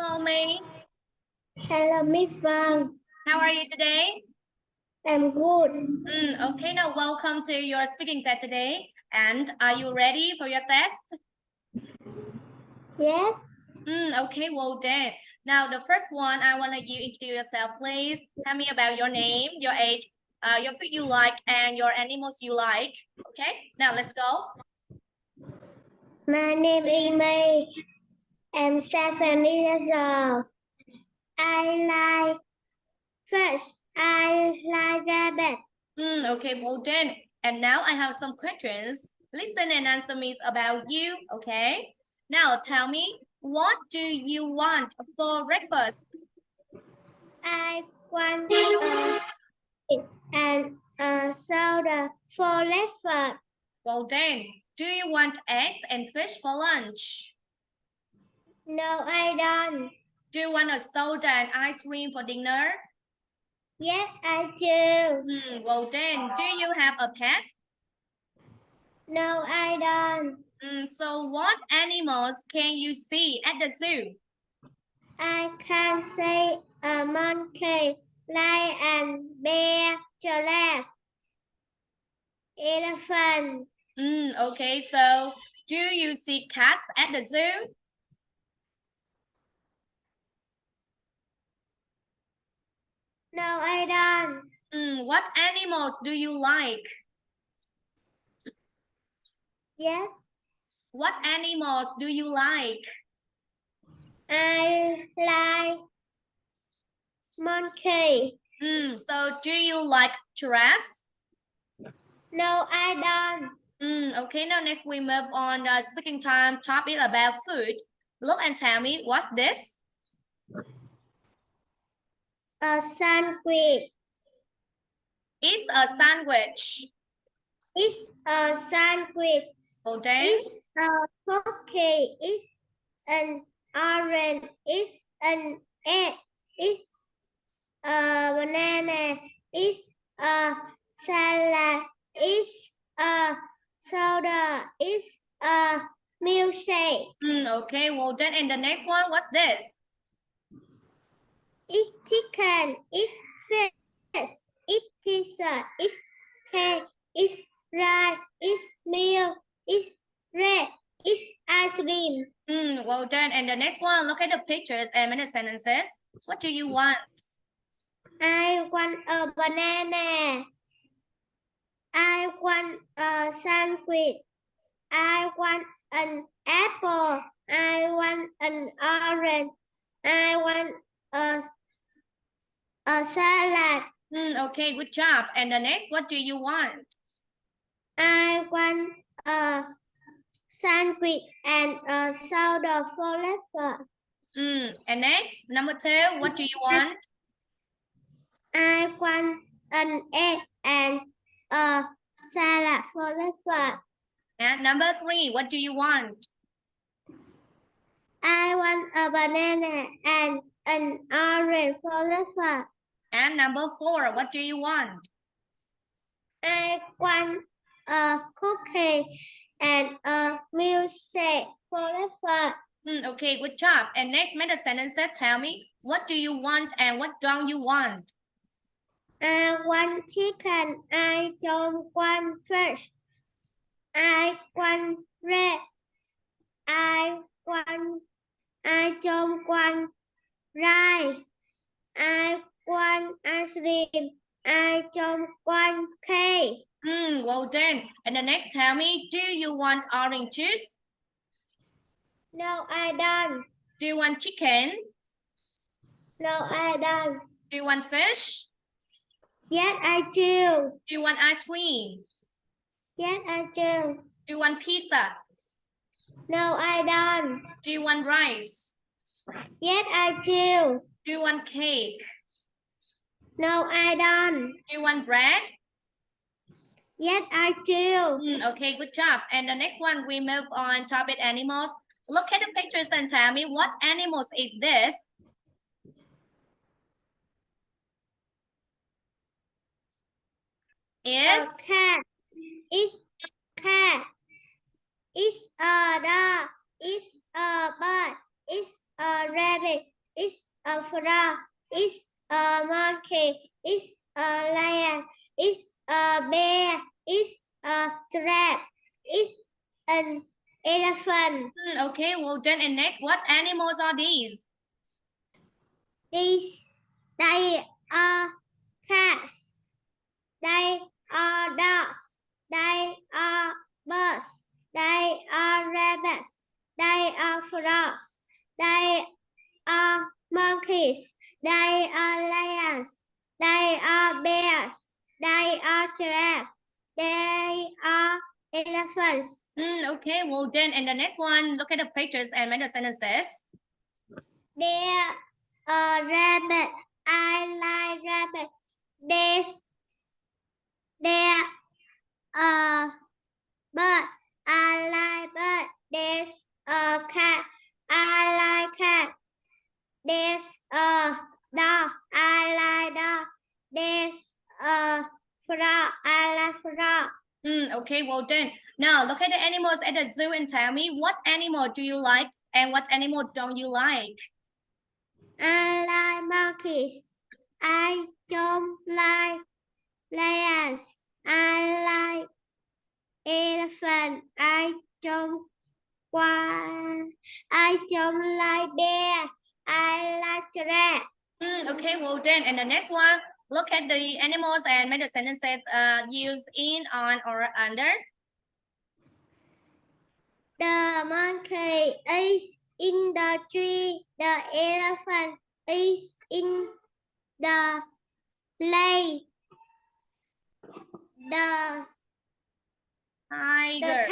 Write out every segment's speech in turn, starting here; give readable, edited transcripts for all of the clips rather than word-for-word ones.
Hello, May. Hello, Miss Vân. How are you today? I'm good. Okay, now welcome to your speaking test today. And are you ready for your test? Yes. Okay, well then. Now the first one, I want you to introduce yourself, please. Tell me about your name, your age, your food you like, and your animals you like. Okay, now let's go. My name is May. I'm 7 years old. I like fish. I like rabbit. Okay, well then. And now I have some questions. Listen and answer me about you, okay? Now tell me, what do you want for breakfast? I want and a soda for breakfast. Well then, do you want eggs and fish for lunch? No, I don't. Do you want a soda and ice cream for dinner? Yes, I do. Well then, do you have a pet? No, I don't. So what animals can you see at the zoo? I can say a monkey, lion, bear, giraffe, elephant. Okay, so do you see cats at the zoo? No, I don't. What animals do you like? Yes, What animals do you like? I like monkey. So do you like giraffes? No, I don't. Okay, now next we move on speaking time topic about food. Look and tell me, what's this? A sandwich. It's a sandwich. It's a sandwich. Okay. It's a cookie. It's an orange. It's an egg. It's a banana. It's a salad. It's a soda. It's a milkshake. Okay, well then, and the next one, what's this? It's chicken. It's fish. It's pizza. It's cake. It's rice. It's milk. It's bread. It's ice cream. Well done. And the next one, look at the pictures and make the sentences. What do you want? I want a banana. I want a sandwich. I want an apple. I want an orange. I want a salad. Okay, good job. And the next, what do you want? I want a sandwich and a soda for breakfast. And next, number 2, what do you want? I want an egg and a salad for breakfast. And number 3, what do you want? I want a banana and an orange for breakfast. And number 4, what do you want? I want a cookie and a milkshake for breakfast. Okay, good job. And next, make the sentences. Tell me, what do you want and what don't you want? I want chicken. I don't want fish. I want bread. I don't want rice. I want ice cream. I don't want cake. Well done. And the next, tell me, do you want orange juice? No, I don't. Do you want chicken? No, I don't. Do you want fish? Yes, I do. Do you want ice cream? Yes, I do. Do you want pizza? No, I don't. Do you want rice? Yes, I do. Do you want cake? No, I don't. Do you want bread? Yes, I do. Okay, good job. And the next one, we move on topic animals. Look at the pictures and tell me, what animals is this? Is a cat. It's a cat. It's a dog. It's a bird. It's a rabbit. It's a frog. It's a monkey. It's a lion. It's a bear. It's a giraffe. It's an elephant. Okay, well done. And next, what animals are these? They are cats. They are dogs. They are birds. They are rabbits. They are frogs. They are monkeys. They are lions. They are bears. They are giraffes. They are elephants. Okay, well done. And the next one, look at the pictures and make the sentences. There a rabbit. I like rabbit. There a bird. I like bird. There's a cat. I like cat. There's a dog. I like dog. There's a frog. I like frog. Okay, well done. Now look at the animals at the zoo and tell me what animal do you like and what animal don't you like? I like monkeys. I don't like lions. I like elephant. I don't like bear. I like giraffe. Okay, well done. And the next one, look at the animals and make the sentences use in, on, or under. The monkey is in the tree. The elephant is in the lake. The Tiger.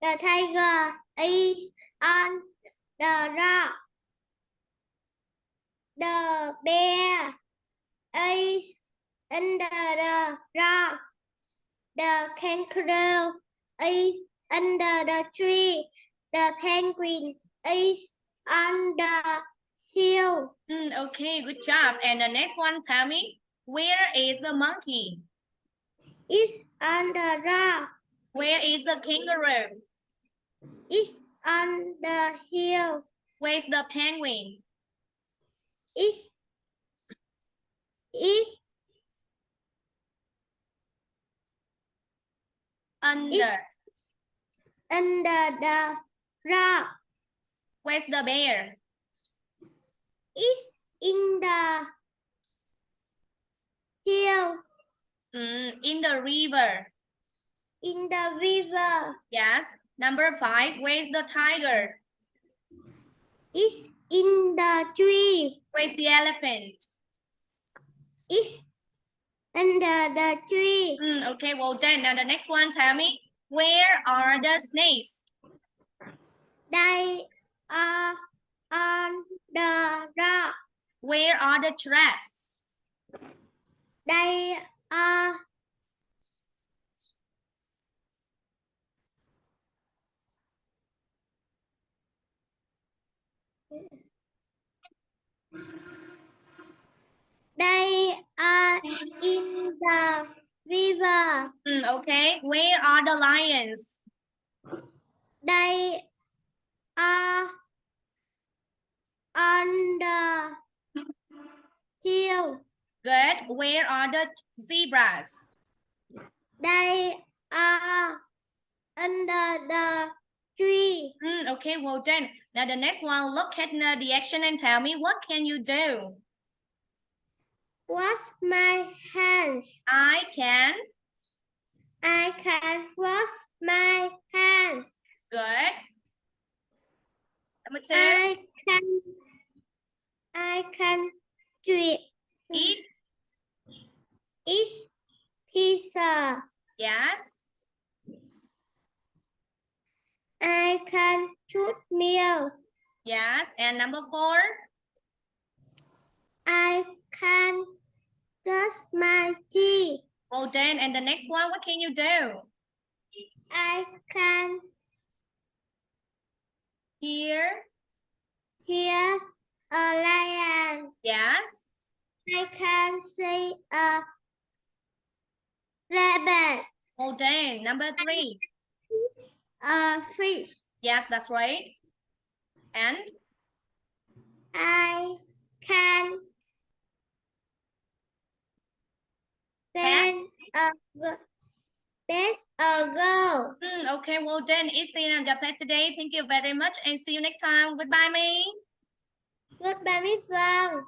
The tiger is on the rock. The bear is under the rock. The kangaroo is under the tree. The penguin is on the hill. Okay, good job. And the next one, tell me, where is the monkey? It's on the rock. Where is the kangaroo? It's on the hill. Where's the penguin? It's Under. under the rock. Where's the bear? It's in the hill. In the river. In the river. Yes. Number 5, where's the tiger? It's in the tree. Where's the elephant? It's under the tree. Okay, well done. Now the next one, tell me, where are the snakes? They are on the rock. Where are the giraffes? They are in the river. Okay, where are the lions? They are on the hill. Good. Where are the zebras? They are under the tree. Okay, well done. Now the next one, look at the action and tell me, what can you do? Wash my hands. I can wash my hands. Good. Number 2. I can eat pizza. Yes. I can shoot meal. Yes. And number 4. I can brush my teeth. Well done. And the next one, what can you do? I can hear a lion. Yes. I can see a rabbit. Well done. Number 3. A fish. Yes, that's right. And I can paint a girl. Okay, well done. It's the end of that today. Thank you very much and see you next time. Goodbye, me. Goodbye, Miss Vâng.